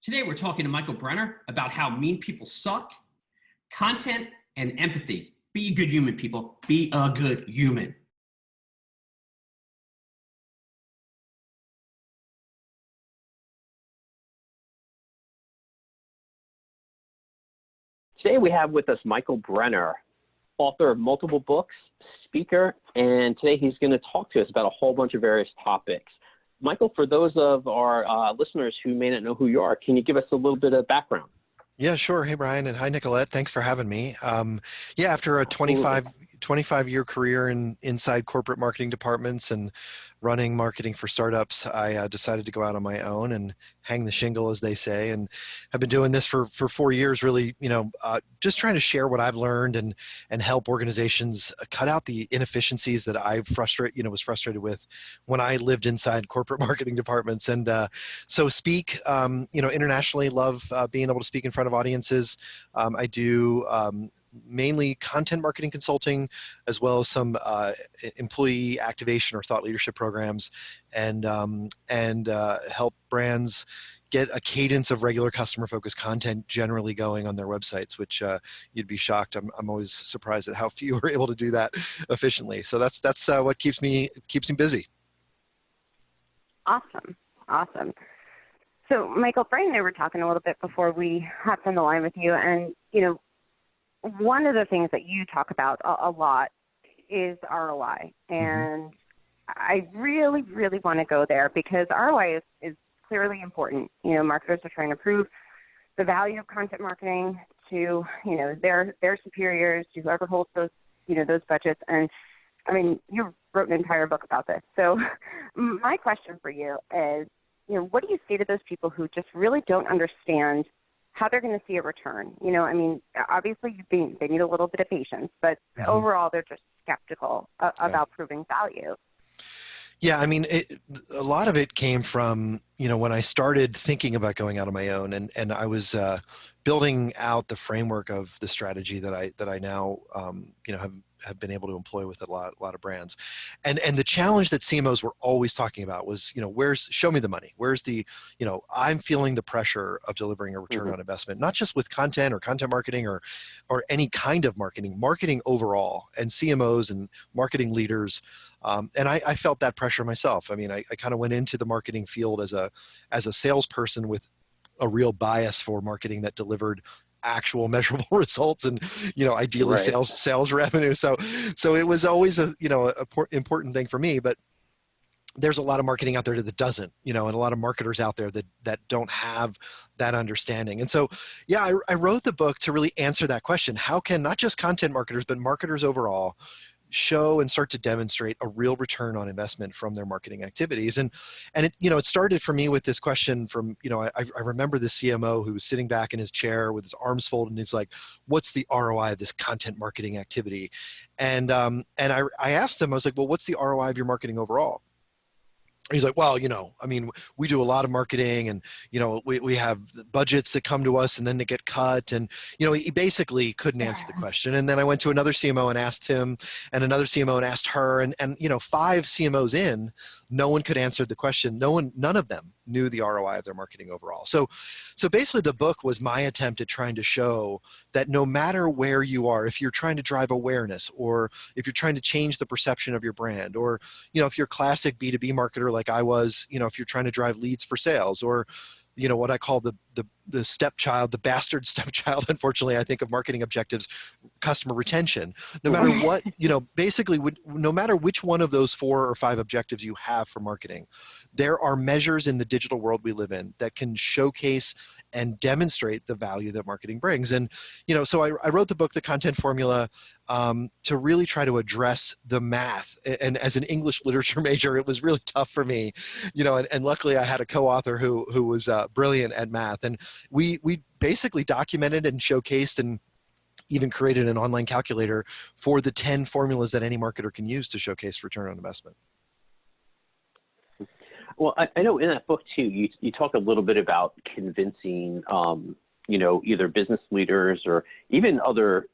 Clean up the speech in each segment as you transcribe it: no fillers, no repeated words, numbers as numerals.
Today, we're talking to Michael Brenner about how mean people suck, content, and empathy. Be a good human, people. Be a good human. Today we have with us Michael Brenner, author of multiple books, speaker, and today he's going to talk to us about a whole bunch of various topics. Michael, for those of our listeners who may not know who you are, can you give us a little bit of background? Yeah, sure. Hey, Bryan, and hi, Nicolette. Thanks for having me. After a 25-year career inside corporate marketing departments and running marketing for startups, I decided to go out on my own and hang the shingle, as they say, and I've been doing this for 4 years, really, just trying to share what I've learned and help organizations cut out the inefficiencies that I was frustrated with when I lived inside corporate marketing departments. And so speak, internationally, love being able to speak in front of audiences. I do mainly content marketing consulting, as well as some employee activation or thought leadership programs, and help brands get a cadence of regular customer-focused content generally going on their websites, which you'd be shocked. I'm always surprised at how few are able to do that efficiently. So that's what keeps me busy. Awesome. So Michael, Bryan and I were talking a little bit before we hopped on the line with you, and one of the things that you talk about a lot is ROI, and I really, really want to go there because ROI is clearly important. Marketers are trying to prove the value of content marketing to their superiors, to whoever holds those budgets. And I mean, you wrote an entire book about this. So my question for you is, what do you say to those people who just really don't understand how they're going to see a return? Obviously they need a little bit of patience, but overall they're just skeptical about proving value. Yeah, a lot of it came from, when I started thinking about going out on my own, and I was building out the framework of the strategy that I now, have been able to employ with a lot of brands. And the challenge that CMOs were always talking about was, show me the money. Where's the, I'm feeling the pressure of delivering a return on investment, not just with content or content marketing or any kind of marketing overall, and CMOs and marketing leaders. And I felt that pressure myself. I kind of went into the marketing field as a salesperson with a real bias for marketing that delivered actual measurable results and, ideally sales revenue. So it was always a important thing for me, but there's a lot of marketing out there that doesn't, and a lot of marketers out there that don't have that understanding. And so, I wrote the book to really answer that question. How can not just content marketers, but marketers overall show and start to demonstrate a real return on investment from their marketing activities? And it started for me with this question from, I remember the CMO who was sitting back in his chair with his arms folded, and he's like, what's the ROI of this content marketing activity? And I asked him, I was like, well, what's the ROI of your marketing overall? He's like, well, we do a lot of marketing, and, we have budgets that come to us and then they get cut. And, he basically couldn't answer the question. And then I went to another CMO and asked him, and another CMO and asked her, and 5 CMOs in, no one could answer the question. None of them knew the ROI of their marketing overall. So basically the book was my attempt at trying to show that no matter where you are, if you're trying to drive awareness, or if you're trying to change the perception of your brand, or, if you're a classic B2B marketer like I was, if you're trying to drive leads for sales, or, what I call the stepchild, the bastard stepchild, unfortunately, I think, of marketing objectives, customer retention. No matter what, basically, no matter which one of those 4 or 5 objectives you have for marketing, there are measures in the digital world we live in that can showcase and demonstrate the value that marketing brings. And, so I wrote the book, The Content Formula, to really try to address the math. And as an English literature major, it was really tough for me, and luckily I had a co-author who was brilliant at math. And we basically documented and showcased and even created an online calculator for the 10 formulas that any marketer can use to showcase return on investment. Well, I know in that book too, you talk a little bit about convincing, either business leaders or even other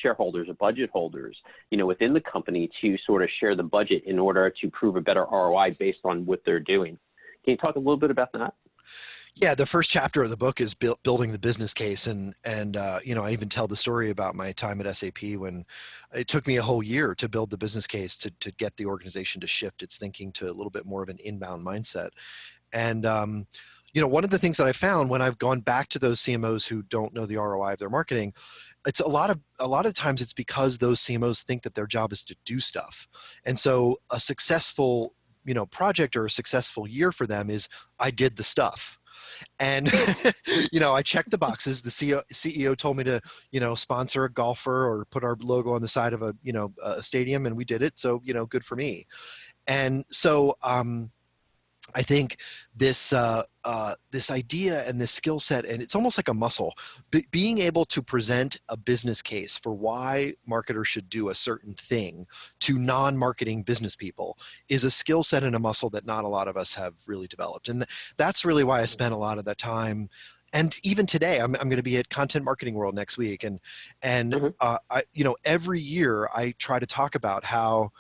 shareholders or budget holders, within the company to sort of share the budget in order to prove a better ROI based on what they're doing. Can you talk a little bit about that? Yeah, the first chapter of the book is building the business case, and I even tell the story about my time at SAP when it took me a whole year to build the business case to get the organization to shift its thinking to a little bit more of an inbound mindset. And one of the things that I found when I've gone back to those CMOs who don't know the ROI of their marketing, it's a lot of times it's because those CMOs think that their job is to do stuff, and so a successful project or a successful year for them is I did the stuff. And I checked the boxes. The CEO told me to sponsor a golfer or put our logo on the side of a stadium, and we did it, so good for me. And so I think this idea and this skill set, and it's almost like a muscle, being able to present a business case for why marketers should do a certain thing to non-marketing business people is a skill set and a muscle that not a lot of us have really developed. And that's really why I spent a lot of that time. And even today, I'm going to be at Content Marketing World next week, and every year I try to talk about how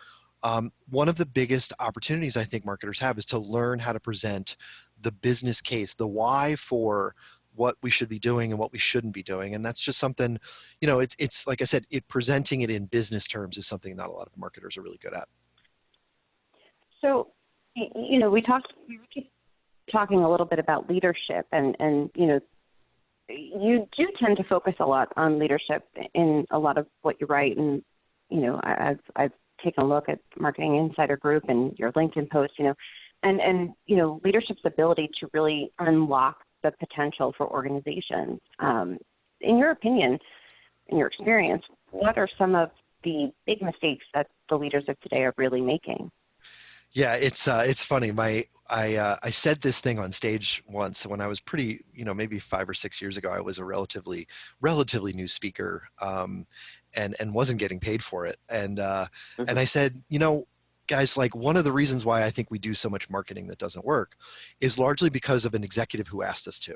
one of the biggest opportunities I think marketers have is to learn how to present the business case, the why for what we should be doing and what we shouldn't be doing. And that's just something, it's like I said, presenting it in business terms is something not a lot of marketers are really good at. So, we were just talking a little bit about leadership, and you do tend to focus a lot on leadership in a lot of what you write. And, I've taken a look at Marketing Insider Group and your LinkedIn post, and leadership's ability to really unlock the potential for organizations. In your opinion, in your experience, what are some of the big mistakes that the leaders of today are really making? Yeah, it's funny. I said this thing on stage once when I was pretty, maybe 5 or 6 years ago. I was a relatively new speaker, and wasn't getting paid for it. And I said, guys, like, one of the reasons why I think we do so much marketing that doesn't work is largely because of an executive who asked us to.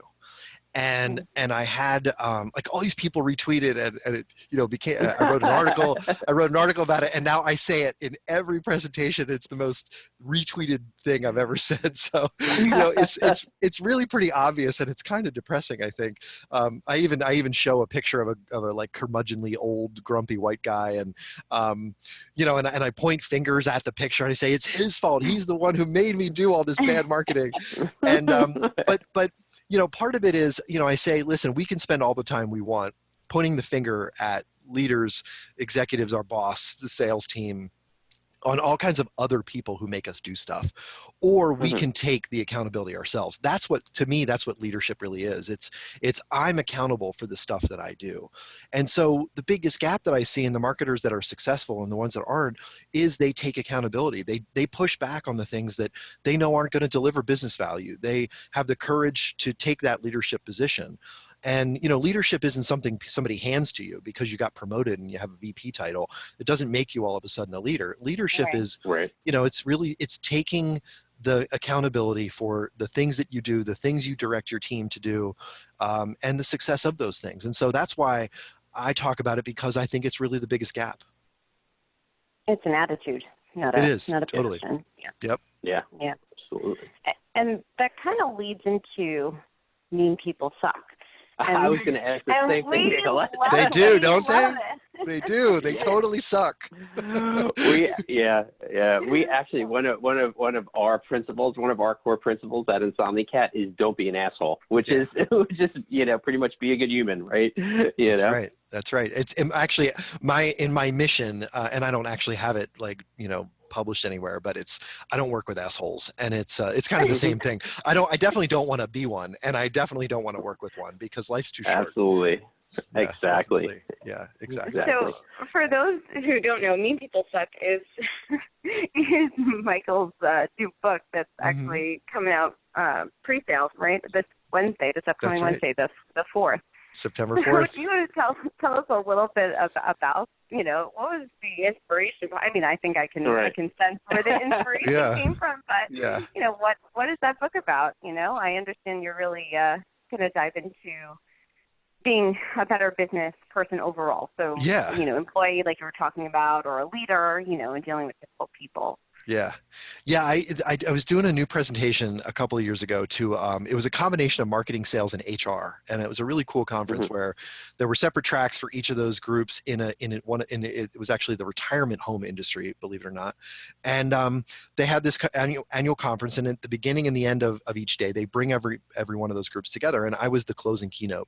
And I had like all these people retweeted, and it became. I wrote an article about it, and now I say it in every presentation. It's the most retweeted thing I've ever said. So it's really pretty obvious, and it's kind of depressing, I think. I even show a picture of a like curmudgeonly old grumpy white guy, and and I point fingers at the picture, and I say it's his fault. He's the one who made me do all this bad marketing. And but part of it is, I say, listen, we can spend all the time we want pointing the finger at leaders, executives, our boss, the sales team, on all kinds of other people who make us do stuff, or we can take the accountability ourselves. To me, that's what leadership really is. It's I'm accountable for the stuff that I do. And so the biggest gap that I see in the marketers that are successful and the ones that aren't is they take accountability. They push back on the things that they know aren't going to deliver business value. They have the courage to take that leadership position. And leadership isn't something somebody hands to you because you got promoted and you have a VP title. It doesn't make you all of a sudden a leader. Leadership is, it's taking the accountability for the things that you do, the things you direct your team to do, and the success of those things. And so that's why I talk about it, because I think it's really the biggest gap. It's an attitude, not a totally. position. Yeah. Yep. Yeah. Absolutely. And that kind of leads into mean people suck. And I was going to ask the same thing, Nicolette. They do, don't they? They do. They totally suck. We actually one of our principles, one of our core principles at Insomnicat is don't be an asshole, which is just pretty much be a good human, right? That's right. It's actually in my mission, and I don't actually have it published anywhere, but I don't work with assholes, and it's kind of the same thing. I definitely don't want to be one, and I definitely don't want to work with one, because life's too short. Absolutely. Yeah, exactly. Definitely. Yeah, exactly. So for those who don't know, Mean People Suck is Michael's new book that's actually coming out pre-sale, right? This upcoming Wednesday, the 4th. September 4th. So do you want to tell us a little bit about, what was the inspiration? I mean, I think I can sense where the inspiration came from, but what is that book about? I understand you're really going to dive into being a better business person overall. So, employee like you were talking about, or a leader, and dealing with difficult people. Yeah. Yeah. I was doing a new presentation a couple of years ago to, it was a combination of marketing, sales, and HR. And it was a really cool conference where there were separate tracks for each of those groups it was actually the retirement home industry, believe it or not. And they had this annual conference. And at the beginning and the end of each day, they bring every one of those groups together. And I was the closing keynote.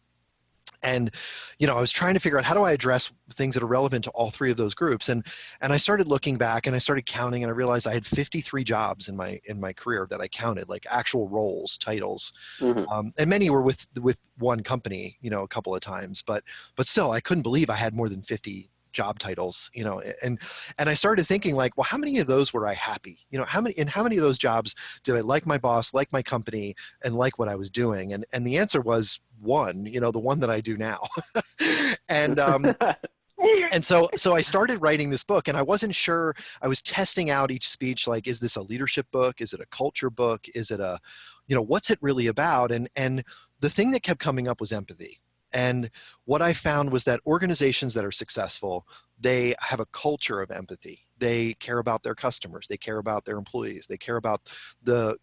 And, I was trying to figure out how do I address things that are relevant to all three of those groups. And I started looking back and I started counting and I realized I had 53 jobs in my career that I counted, like actual roles, titles. And many were with one company, a couple of times, but still I couldn't believe I had more than 50 job titles, and I started thinking like, well, how many of those were I happy? How many of those jobs did I like my boss, like my company, and like what I was doing? And the answer was one, the one that I do now. and and so I started writing this book, and I wasn't sure. I was testing out each speech, like, is this a leadership book? Is it a culture book? Is it a, what's it really about? And the thing that kept coming up was empathy. And what I found was that organizations that are successful, they have a culture of empathy. They care about their customers. They care about their employees. They care about the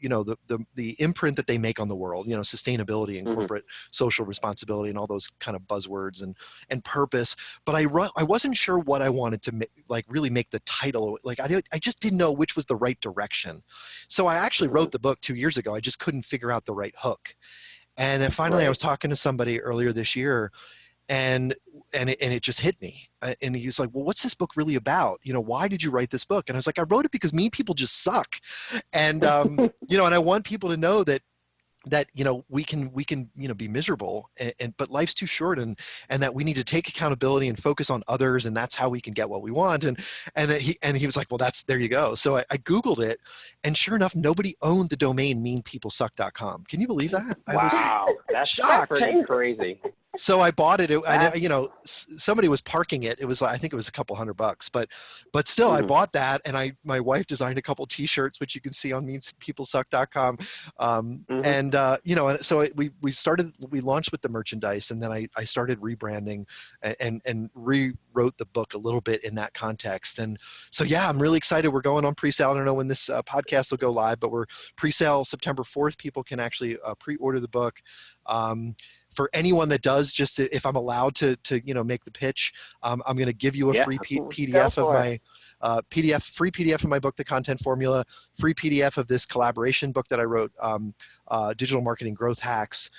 imprint that they make on the world, sustainability and corporate social responsibility and all those kind of buzzwords and purpose. But I wasn't sure what I wanted to really make the title. Like I just didn't know which was the right direction. So I actually wrote the book 2 years ago. I just couldn't figure out the right hook. And then finally I was talking to somebody earlier this year and it just hit me. And he was like, well, what's this book really about? Why did you write this book? And I was like, I wrote it because mean people just suck. And, and I want people to know that we can be miserable but life's too short and that we need to take accountability and focus on others, and that's how we can get what we want. And he was like, well, there you go. So I Googled it, and sure enough, nobody owned the domain meanpeoplesuck.com. Can you believe that? Wow, that's pretty crazy. So I bought it. Somebody was parking it. It was, I think it was a couple $100, but still I bought that. And my wife designed a couple t-shirts, which you can see on meanpeoplesuck.com. And so we launched with the merchandise, and then I started rebranding and rewrote the book a little bit in that context. And so, yeah, I'm really excited. We're going on pre-sale. I don't know when this podcast will go live, but we're pre-sale September 4th. People can actually pre-order the book. For anyone that does, just if I'm allowed to make the pitch, I'm going to give you a free PDF of my free PDF of my book, The Content Formula, free PDF of this collaboration book that I wrote, Digital Marketing Growth Hacks.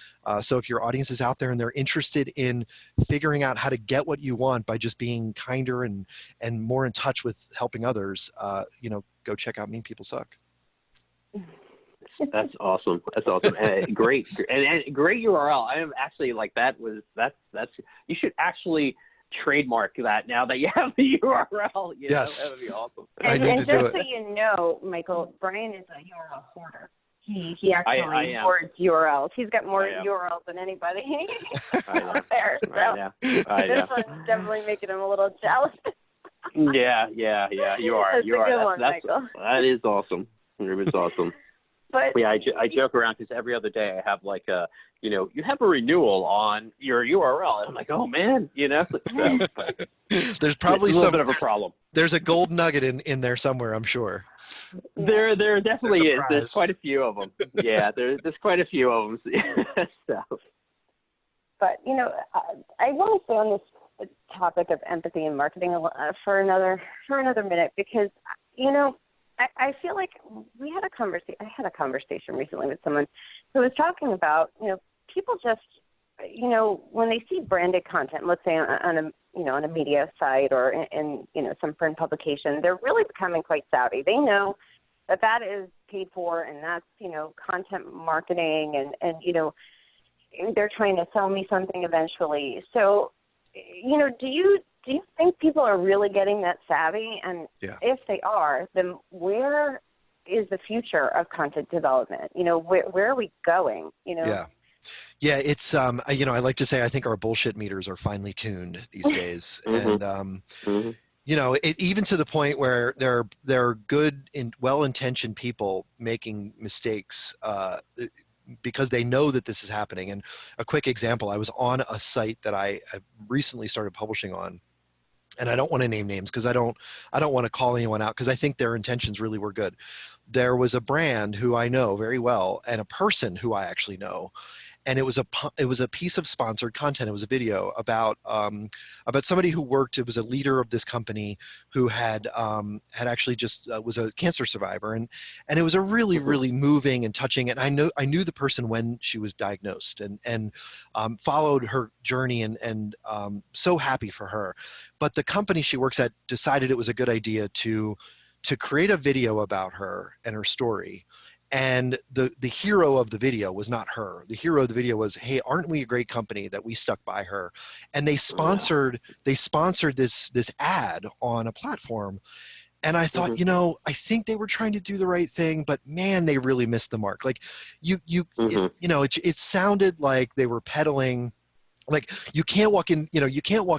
So if your audience is out there and they're interested in figuring out how to get what you want by just being kinder and more in touch with helping others, go check out Mean People Suck. That's awesome. That's awesome. And great. And great URL. I am actually like that's you should actually trademark that now that you have the URL. Yes. That would be awesome. I need to do it. So you know, Michael, Bryan is a URL hoarder. He actually hoards URLs. He's got more URLs than anybody out there. So this one's definitely making him a little jealous. Yeah. You are. That's a good one, Michael. That is awesome. It's awesome. But yeah, I joke around because every other day I have like you have a renewal on your URL, and I'm like, oh man, there's probably a little bit of a problem. There's a gold nugget in there somewhere, I'm sure. There definitely is. There's quite a few of them. Yeah, there's quite a few of them. So. But I want to stay on this topic of empathy and marketing for another minute because I feel like I had a conversation recently with someone who was talking about, people just, when they see branded content, let's say on a media site or in some print publication, they're really becoming quite savvy. They know that is paid for, and that's, content marketing, and they're trying to sell me something eventually. So, do you think people are really getting that savvy? And if they are, then where is the future of content development? Where are we going? Yeah, it's I like to say I think our bullshit meters are finely tuned these days, and even to the point where there are good and well-intentioned people making mistakes because they know that this is happening. And a quick example, I was on a site that I recently started publishing on. and I don't want to name names because I don't want to call anyone out because I think their intentions really were good. There was a brand who I know very well and a person who I actually know, and it was a piece of sponsored content. It was a video about somebody who worked. It was a leader of this company who had actually just was a cancer survivor, and it was a really really moving and touching. And I knew the person when she was diagnosed, and followed her journey, and so happy for her. But the company she works at decided it was a good idea to create a video about her and her story. And the hero of the video was not her. The hero of the video was, hey, aren't we a great company that we stuck by her? And they sponsored this ad on a platform. And I thought, I think they were trying to do the right thing, but man, they really missed the mark. Like it sounded like they were peddling. Like you can't walk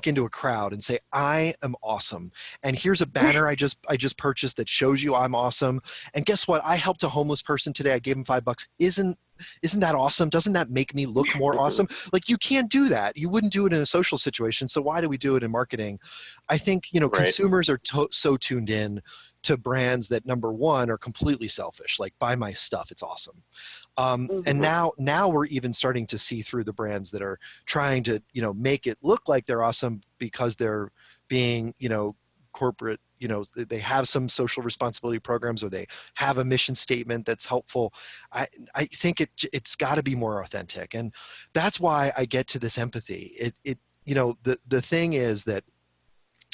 into a crowd and say, I am awesome. And here's a banner I just purchased that shows you I'm awesome. And guess what? I helped a homeless person today. I gave him $5. Isn't that awesome? Doesn't that make me look more awesome? Like you can't do that. You wouldn't do it in a social situation. So why do we do it in marketing? I think, Right. Consumers are so tuned in to brands that, number one, are completely selfish. Like, buy my stuff, it's awesome. And now we're even starting to see through the brands that are trying to, make it look like they're awesome because they're being, corporate, they have some social responsibility programs, or they have a mission statement that's helpful. I think it's got to be more authentic. And that's why I get to this empathy. The thing is that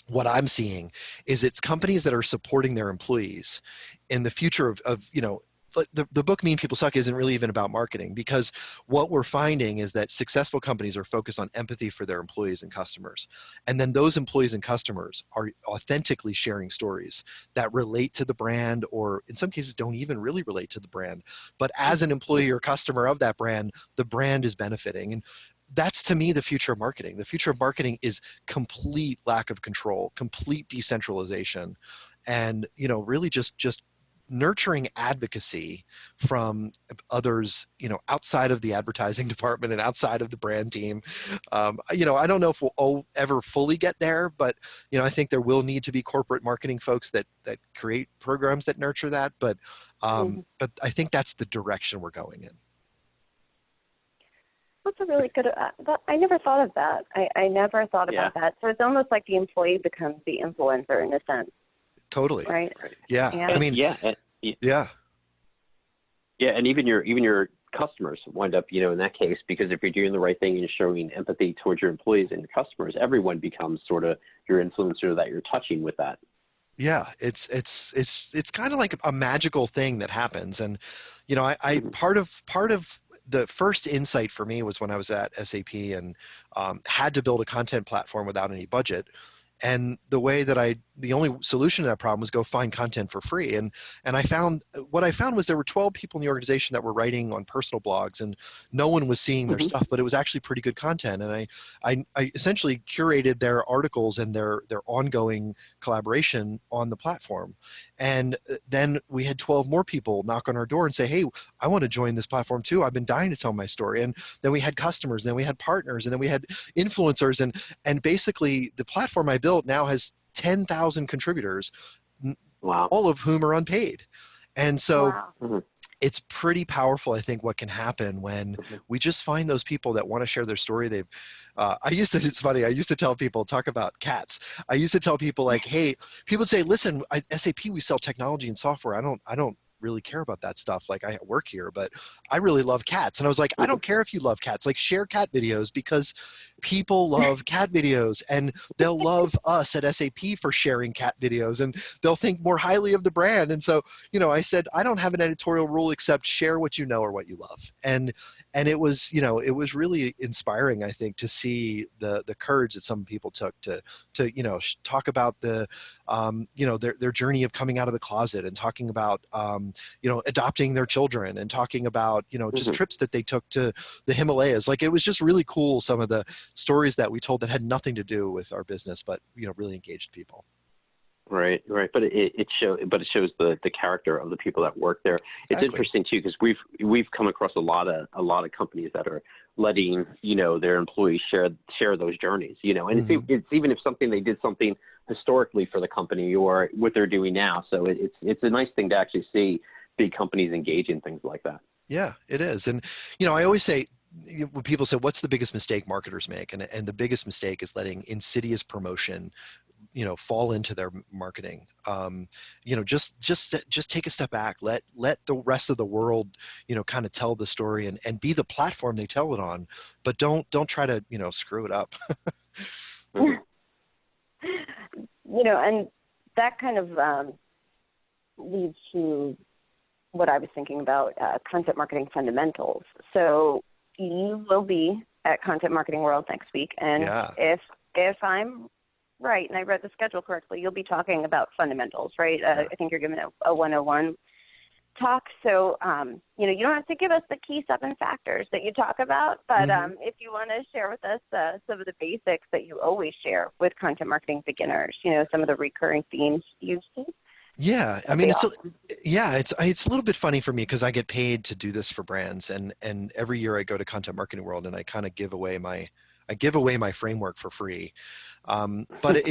what I'm seeing is it's companies that are supporting their employees in the future of the book Mean People Suck isn't really even about marketing, because what we're finding is that successful companies are focused on empathy for their employees and customers. And then those employees and customers are authentically sharing stories that relate to the brand, or in some cases don't even really relate to the brand. But as an employee or customer of that brand, the brand is benefiting. And that's, to me, the future of marketing. The future of marketing is complete lack of control, complete decentralization, and really just nurturing advocacy from others, outside of the advertising department and outside of the brand team. I don't know if we'll ever fully get there, but I think there will need to be corporate marketing folks that create programs that nurture that. But I think that's the direction we're going in. That's a really good. I never thought of that. I never thought about that. So it's almost like the employee becomes the influencer in a sense. Totally. Right. Yeah. I mean. Yeah. And even your customers wind up, in that case, because if you're doing the right thing and showing empathy towards your employees and your customers, everyone becomes sort of your influencer that you're touching with that. Yeah, it's kind of like a magical thing that happens. And I part of the first insight for me was when I was at SAP and had to build a content platform without any budget. And the only solution to that problem was go find content for free. And what I found was there were 12 people in the organization that were writing on personal blogs, and no one was seeing their stuff, but it was actually pretty good content. And I essentially curated their articles and their ongoing collaboration on the platform. And then we had 12 more people knock on our door and say, hey, I want to join this platform too. I've been dying to tell my story. And then we had customers, and then we had partners, and then we had influencers. And basically the platform I built now has 10,000 contributors, wow, all of whom are unpaid. And so Wow. it's pretty powerful, I think, what can happen when we just find those people that want to share their story. It's funny, I used to tell people, talk about cats. I used to tell people, like, hey, people would say, listen, at SAP, we sell technology and software. I don't really care about that stuff. Like, I work here, but I really love cats. And I was like, I don't care if you love cats, like, share cat videos, because people love cat videos, and they'll love us at SAP for sharing cat videos, and they'll think more highly of the brand. And so, I said, I don't have an editorial rule except share what you know or what you love. And it was, it was really inspiring, I think, to see the courage that some people took to talk about their journey of coming out of the closet, and talking about adopting their children, and talking about just trips that they took to the Himalayas. Like, it was just really cool, some of the stories that we told that had nothing to do with our business, but really engaged people. Right, right. But it shows the character of the people that work there. It's Exactly. interesting too, because we've come across a lot of companies that are letting their employees share those journeys. And it's even if they did something historically for the company or what they're doing now. So it's a nice thing to actually see big companies engage in things like that. Yeah, it is. And I always say, when people say, what's the biggest mistake marketers make? And the biggest mistake is letting insidious promotion fall into their marketing. Just take a step back, let the rest of the world kind of tell the story and be the platform they tell it on, but don't try to screw it up. And that kind of leads to what I was thinking about, content marketing fundamentals. So you will be at Content Marketing World next week, and Yeah. if I'm right, and I read the schedule correctly, you'll be talking about fundamentals, right? Yeah. I think you're giving a 101 talk. So, you don't have to give us the key 7 factors that you talk about, but if you want to share with us some of the basics that you always share with content marketing beginners, some of the recurring themes you see. Yeah, I mean, awesome. it's a little bit funny for me because I get paid to do this for brands, and every year I go to Content Marketing World and I kind of give away my framework for free. But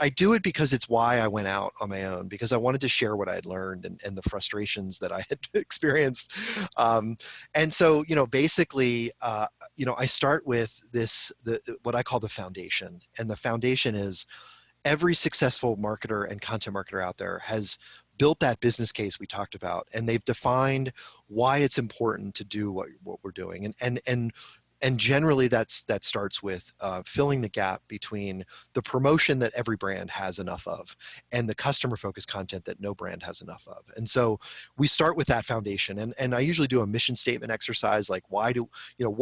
I do it because it's why I went out on my own, because I wanted to share what I had learned and the frustrations that I had experienced. And so, basically, I start with what I call the foundation, and the foundation is every successful marketer and content marketer out there has built that business case we talked about, and they've defined why it's important to do what we're doing. And generally that starts with filling the gap between the promotion that every brand has enough of and the customer focused content that no brand has enough of. And so we start with that foundation, and I usually do a mission statement exercise, like what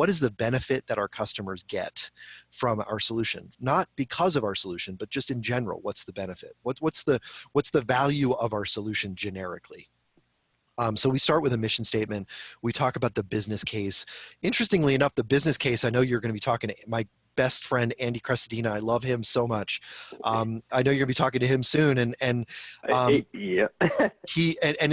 is the benefit that our customers get from our solution? Not because of our solution, but just in general, what's the benefit? What's the value of our solution generically? So we start with a mission statement. We talk about the business case. Interestingly enough, the business case, I know you're going to be talking to my best friend, Andy Crestadina. I love him so much. I know you're going to be talking to him soon. Yeah.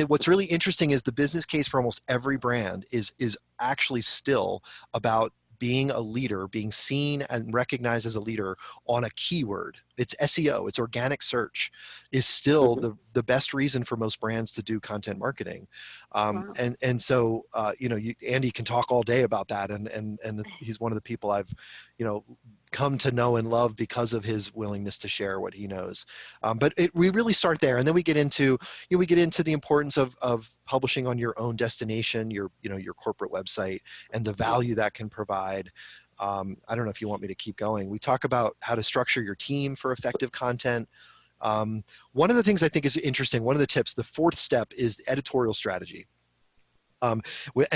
What's really interesting is the business case for almost every brand is actually still about being a leader, being seen and recognized as a leader on a keyword. It's SEO, it's organic search is still the best reason for most brands to do content marketing. Wow. So Andy can talk all day about that, and he's one of the people I've come to know and love because of his willingness to share what he knows. But we really start there, and then we get into the importance of publishing on your own destination, your corporate website, and the value that can provide. I don't know if you want me to keep going. We talk about how to structure your team for effective content. One of the things I think is interesting, one of the tips, the 4th step is editorial strategy. And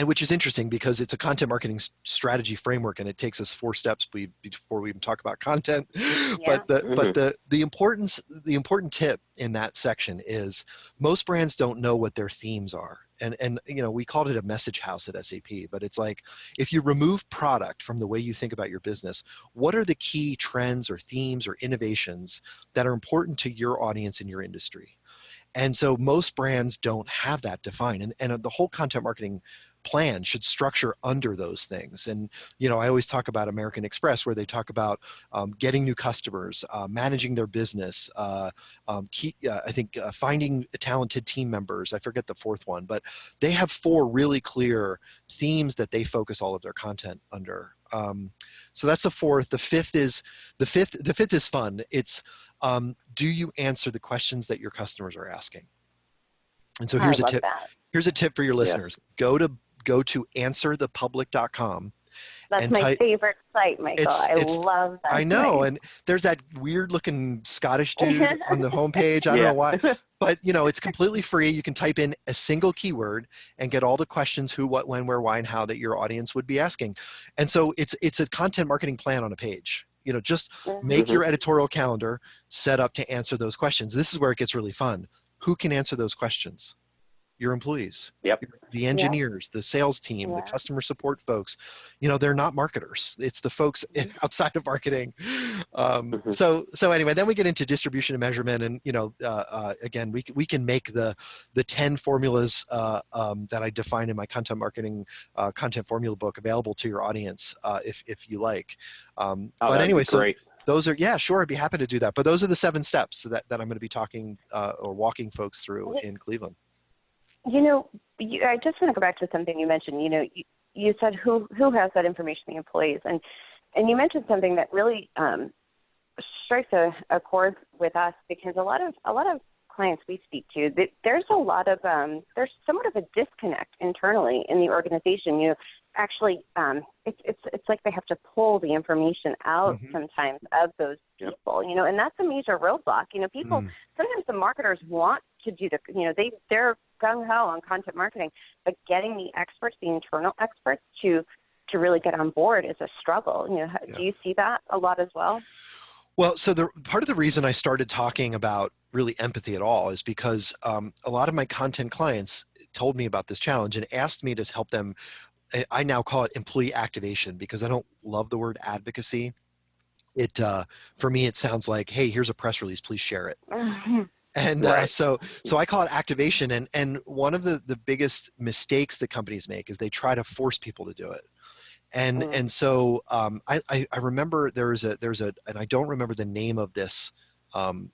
which is interesting because it's a content marketing strategy framework, and it takes us 4 steps before we even talk about content. Yeah. But the important tip in that section is most brands don't know what their themes are. And we called it a message house at SAP, but it's like, if you remove product from the way you think about your business, what are the key trends or themes or innovations that are important to your audience in your industry? And so most brands don't have that defined, and the whole content marketing plan should structure under those things. And I always talk about American Express, where they talk about getting new customers, managing their business, finding talented team members. I forget the 4th one, but they have 4 really clear themes that they focus all of their content under. So that's the 4th. The fifth is fun. It's do you answer the questions that your customers are asking? And so here's a tip. Here's a tip for your listeners. Go to answerthepublic.com. That's my favorite site, Michael. I love that. I know, and there's that weird-looking Scottish dude on the homepage. I don't know why, but it's completely free. You can type in a single keyword and get all the questions: who, what, when, where, why, and how that your audience would be asking. And so it's a content marketing plan on a page. Just make your editorial calendar set up to answer those questions. This is where it gets really fun. Who can answer those questions? your employees. Yep. The engineers, the sales team, the customer support folks, they're not marketers. It's the folks outside of marketing. So anyway, then we get into distribution and measurement, and again, we can make the 10 formulas that I define in my content marketing content formula book available to your audience if you like. But anyway, so those are, sure, I'd be happy to do that. But those are the 7 steps that I'm going to be talking or walking folks through in Cleveland. I just want to go back to something you mentioned. You said who has that information, the employees, and you mentioned something that really strikes a chord with us, because a lot of clients we speak to, there's somewhat of a disconnect internally in the organization. Actually, it's like they have to pull the information out sometimes of those people, and that's a major roadblock. People, sometimes the marketers want to do they're gung-ho on content marketing, but getting the experts, the internal experts to really get on board is a struggle. Do you see that a lot as well? Well, so part of the reason I started talking about really empathy at all is because a lot of my content clients told me about this challenge and asked me to help them. I now call it employee activation, because I don't love the word advocacy. It for me, it sounds like, hey, here's a press release, please share it. And so I call it activation. And one of the biggest mistakes that companies make is they try to force people to do it. And so I remember there's a and I don't remember the name of this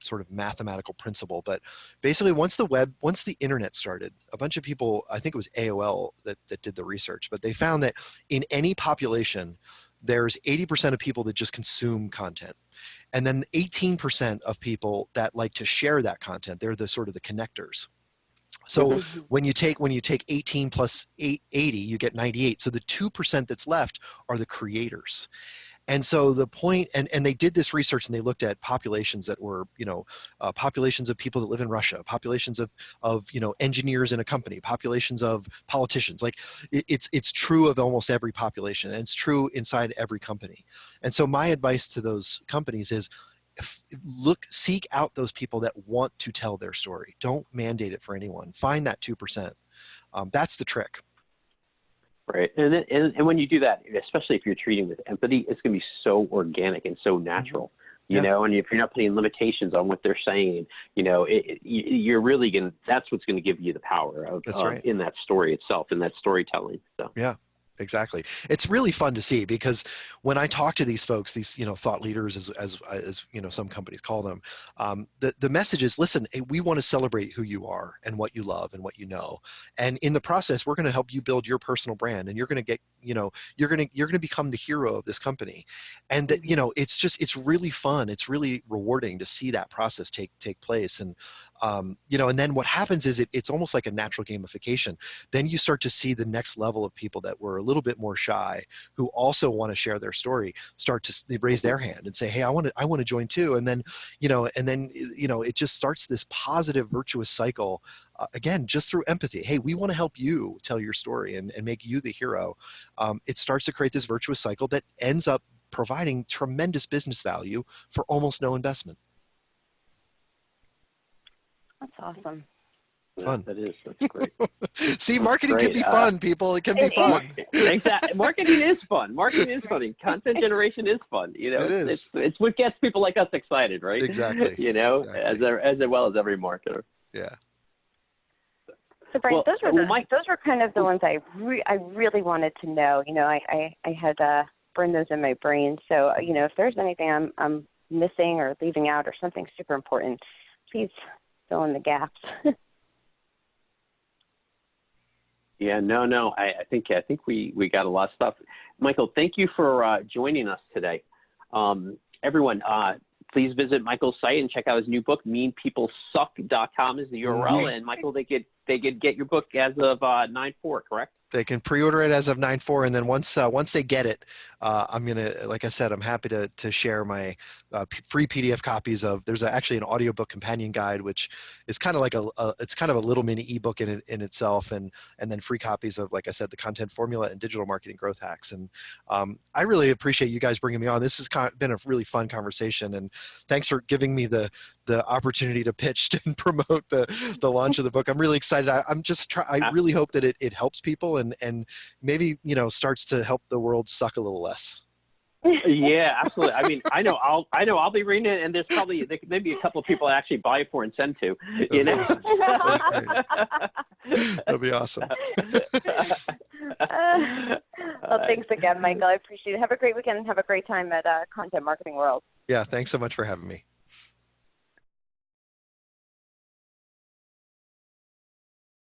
sort of mathematical principle, but basically once the internet started, a bunch of people, I think it was AOL that did the research, but they found that in any population, there's 80% of people that just consume content. And then 18% of people that like to share that content, they're the sort of the connectors. So when you take 18 plus 80, you get 98. So the 2% that's left are the creators. And so the point, and they did this research, and they looked at populations that were, populations of people that live in Russia, populations of engineers in a company, populations of politicians. Like it's true of almost every population, and it's true inside every company. And so my advice to those companies is, seek out those people that want to tell their story. Don't mandate it for anyone. Find that 2%. That's the trick. Right. And when you do that, especially if you're treating with empathy, it's going to be so organic and so natural, you know, and if you're not putting limitations on what they're saying, you're really that's what's going to give you the power of in that story itself, in that storytelling. So. Yeah. Exactly. It's really fun to see, because when I talk to these folks, these, thought leaders, as some companies call them, the message is, listen, we want to celebrate who you are and what you love and what you know. And in the process, we're going to help you build your personal brand, and you're going to get, you're going to become the hero of this company. And that, it's really fun. It's really rewarding to see that process take place. And, and then what happens is it's almost like a natural gamification. Then you start to see the next level of people that were a little bit more shy, who also want to share their story, start to raise their hand and say, hey, I want to join too. And then, it just starts this positive, virtuous cycle, again, just through empathy. Hey, we want to help you tell your story and make you the hero. It starts to create this virtuous cycle that ends up providing tremendous business value for almost no investment. That's awesome. Fun. Yeah, that is. That's great. See, marketing can be fun, people. It can be fun. Exactly. Marketing is fun. Marketing is funny. Content generation is fun. It is. It's what gets people like us excited, right? Exactly. Exactly. As well as every marketer. Yeah. So Bryan, those were kind of the ones I really wanted to know. I had burned those in my brain. So if there's anything I'm missing or leaving out or something super important, please fill in the gaps. Yeah, no. I think we got a lot of stuff. Michael, thank you for joining us today. Everyone, please visit Michael's site and check out his new book. MeanPeopleSuck.com is the URL. And Michael, they could get your book as of 9/4, correct? They can pre-order it as of 9/4, and then once they get it, I'm gonna, like I said, I'm happy to share my free PDF copies of. There's actually an audiobook companion guide, which is kind of like it's kind of a little mini ebook in itself, and then free copies of, like I said, the content formula and digital marketing growth hacks. And I really appreciate you guys bringing me on. This has been a really fun conversation, and thanks for giving me the opportunity to pitch and promote the launch of the book. I'm really excited. I really hope that it helps people and maybe, starts to help the world suck a little less. Yeah, absolutely. I mean, I know I'll be reading it, and there may be a couple of people I actually buy it for and send to. You know, that'd be awesome. Well, thanks again, Michael. I appreciate it. Have a great weekend and have a great time at Content Marketing World. Yeah, thanks so much for having me.